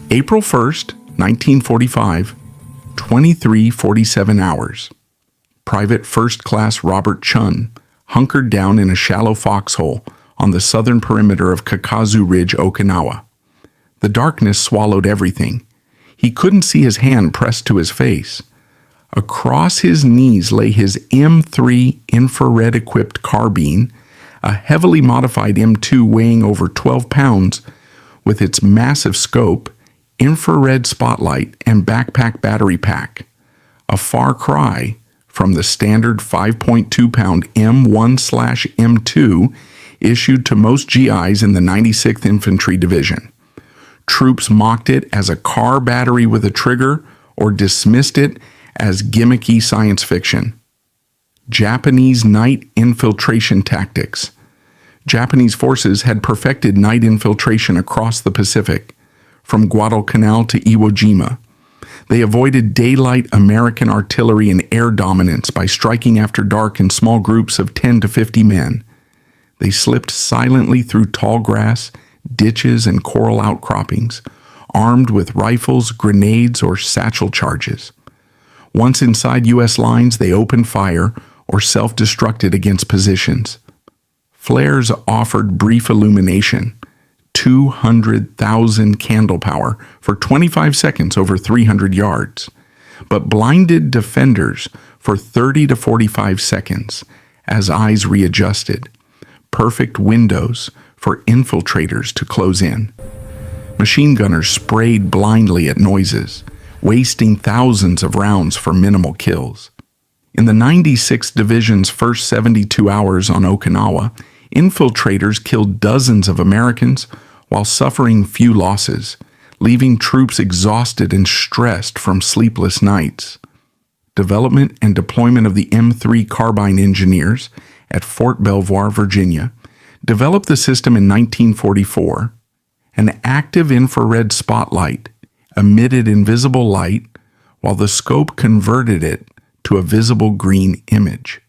April 1st, 1945, 23:47 hours. Private First Class Robert Chun hunkered down in a shallow foxhole on the southern perimeter of Kakazu Ridge, Okinawa. The darkness swallowed everything. He couldn't see his hand pressed to his face. Across his knees lay his M3 infrared-equipped carbine, a heavily modified M2 weighing over 12 pounds, with its massive scope, infrared spotlight, and backpack battery pack. A far cry from the standard 5.2-pound M1/M2 issued to most GIs in the 96th Infantry Division. Troops mocked it as a car battery with a trigger or dismissed it as gimmicky science fiction. Japanese night infiltration tactics. Japanese forces had perfected night infiltration across the Pacific, from Guadalcanal to Iwo Jima. They avoided daylight American artillery and air dominance by striking after dark in small groups of 10 to 50 men. They slipped silently through tall grass, ditches, and coral outcroppings, armed with rifles, grenades, or satchel charges. Once inside U.S. lines, they opened fire or self-destructed against positions. Flares offered brief illumination, 200,000 candle power for 25 seconds over 300 yards, but blinded defenders for 30 to 45 seconds as eyes readjusted. Perfect windows for infiltrators to close in. Machine gunners sprayed blindly at noises, wasting thousands of rounds for minimal kills. In the 96th Division's first 72 hours on Okinawa, infiltrators killed dozens of Americans while suffering few losses, leaving troops exhausted and stressed from sleepless nights. Development and deployment of the M3 carbine engineers at Fort Belvoir, Virginia, developed the system in 1944. An active infrared spotlight emitted invisible light while the scope converted it to a visible green image.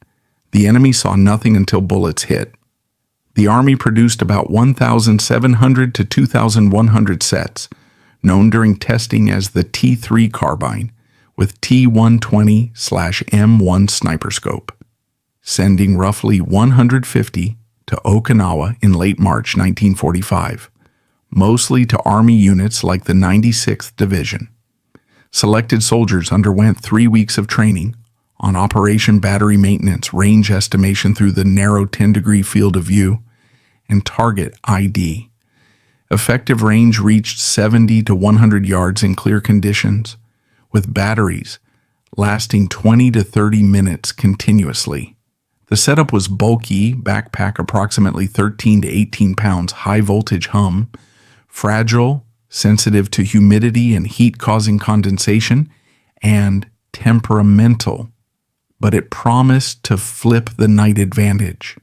The enemy saw nothing until bullets hit. The Army produced about 1,700 to 2,100 sets, known during testing as the T3 carbine, with T120/M1 sniper scope, sending roughly 150 to Okinawa in late March 1945, mostly to Army units like the 96th Division. Selected soldiers underwent 3 weeks of training on operation battery maintenance, range estimation through the narrow 10-degree field of view, and target ID. Effective range reached 70 to 100 yards in clear conditions, with batteries lasting 20 to 30 minutes continuously. The setup was bulky, backpack approximately 13 to 18 pounds, high-voltage hum, fragile, sensitive to humidity and heat causing condensation, and temperamental. But it promised to flip the night advantage.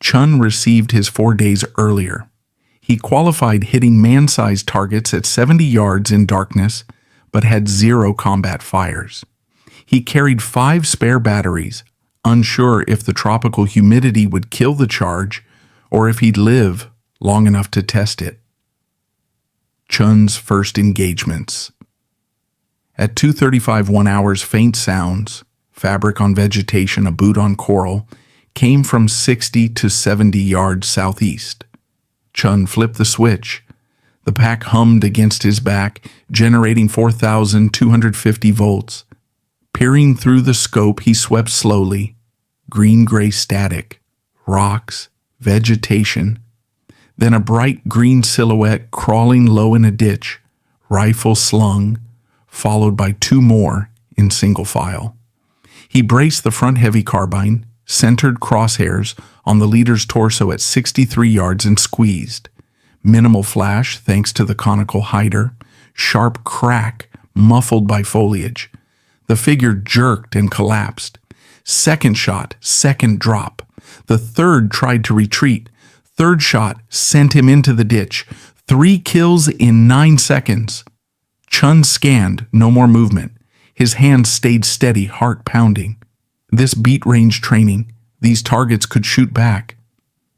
Chun received his 4 days earlier. He qualified hitting man-sized targets at 70 yards in darkness, but had 0 combat fires. He carried 5 spare batteries, unsure if the tropical humidity would kill the charge or if he'd live long enough to test it. Chun's first engagements. At 2:35 1 hours, faint sounds, fabric on vegetation, a boot on coral, came from 60 to 70 yards southeast. Chun flipped the switch. The pack hummed against his back, generating 4,250 volts. Peering through the scope, he swept slowly. Green-gray static, rocks, vegetation. Then a bright green silhouette crawling low in a ditch, rifle slung, followed by 2 more in single file. He braced the front heavy carbine, centered crosshairs on the leader's torso at 63 yards and squeezed. Minimal flash thanks to the conical hider, sharp crack muffled by foliage. The figure jerked and collapsed. Second shot, second drop. The third tried to retreat. Third shot sent him into the ditch. 3 kills in 9 seconds. Chun scanned, no more movement. His hands stayed steady, heart pounding. This beat range training, these targets could shoot back.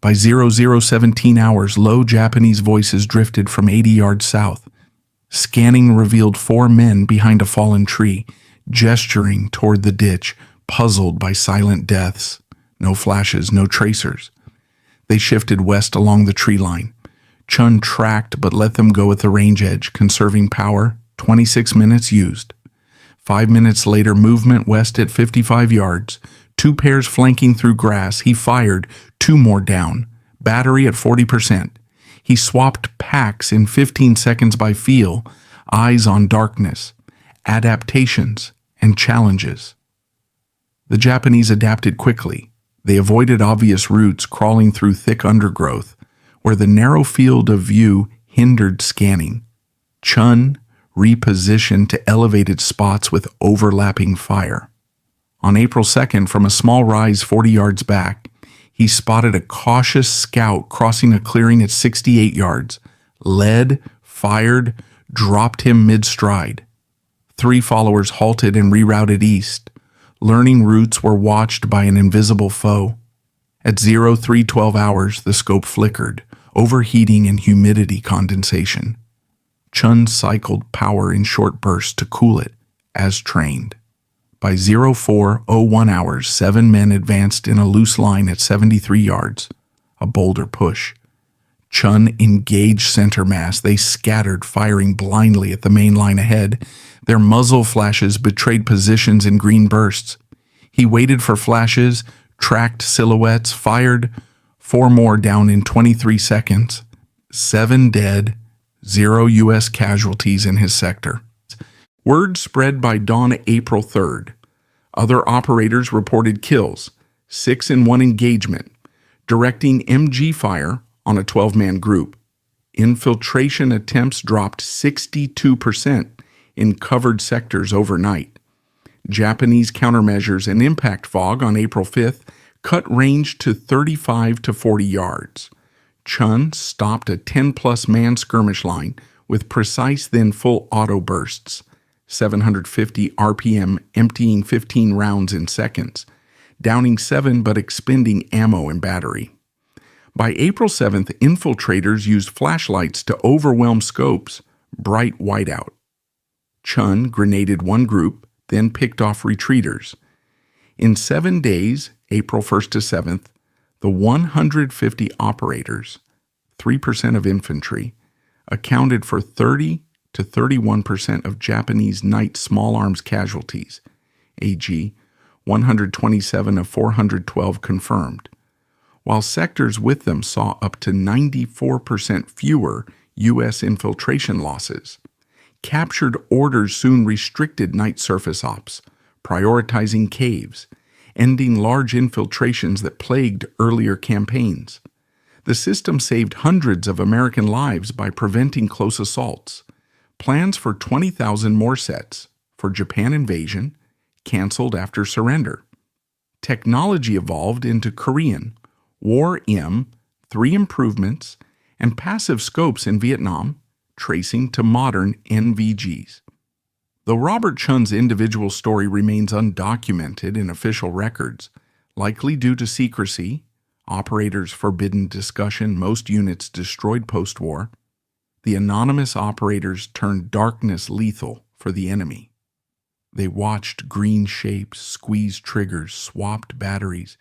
By 0017 hours, low Japanese voices drifted from 80 yards south. Scanning revealed 4 men behind a fallen tree, gesturing toward the ditch, puzzled by silent deaths. No flashes, no tracers. They shifted west along the tree line. Chun tracked but let them go at the range edge, conserving power. 26 minutes used. 5 minutes later, movement west at 55 yards. 2 pairs flanking through grass. He fired. 2 more down. Battery at 40%. He swapped packs in 15 seconds by feel. Eyes on darkness. Adaptations and challenges. The Japanese adapted quickly. They avoided obvious routes, crawling through thick undergrowth, where the narrow field of view hindered scanning. Chun repositioned to elevated spots with overlapping fire. On April 2nd, from a small rise 40 yards back, he spotted a cautious scout crossing a clearing at 68 yards, led, fired, dropped him mid-stride. 3 followers halted and rerouted east. Learning routes were watched by an invisible foe. At 0312 hours, the scope flickered, overheating and humidity condensation. Chun cycled power in short bursts to cool it, as trained. By 0401 hours, 7 men advanced in a loose line at 73 yards, a boulder push. Chun engaged center mass. They scattered, firing blindly at the main line ahead. Their muzzle flashes betrayed positions in green bursts. He waited for flashes, tracked silhouettes, fired. 4 more down in 23 seconds. 7 dead, 0 U.S. casualties in his sector. Word spread by dawn April 3rd. Other operators reported kills, 6 in one engagement, directing MG fire on a 12-man group. Infiltration attempts dropped 62% in covered sectors overnight. Japanese countermeasures and impact fog on April 5th cut range to 35 to 40 yards. Chun stopped a 10-plus man skirmish line with precise then full auto bursts, 750 RPM, emptying 15 rounds in seconds, downing 7 but expending ammo and battery. By April 7th, infiltrators used flashlights to overwhelm scopes, bright whiteout. Chun grenaded one group, then picked off retreaters. In 7 days, April 1st to 7th, the 150 operators, 3% of infantry, accounted for 30 to 31% of Japanese night small arms casualties, AG 127 of 412 confirmed, while sectors with them saw up to 94% fewer U.S. infiltration losses. Captured orders soon restricted night surface ops, prioritizing caves, ending large infiltrations that plagued earlier campaigns. The system saved hundreds of American lives by preventing close assaults. Plans for 20,000 more sets for Japan invasion canceled after surrender. Technology evolved into Korean, WAR-M, 3 improvements, and passive scopes in Vietnam, tracing to modern NVGs. Though Robert Chun's individual story remains undocumented in official records, likely due to secrecy, operators' forbidden discussion, most units destroyed post-war, the anonymous operators turned darkness lethal for the enemy. They watched green shapes, squeezed triggers, swapped batteries,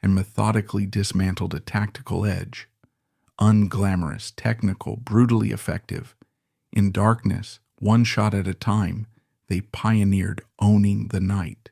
and methodically dismantled a tactical edge. Unglamorous, technical, brutally effective. In darkness, one shot at a time, they pioneered owning the night.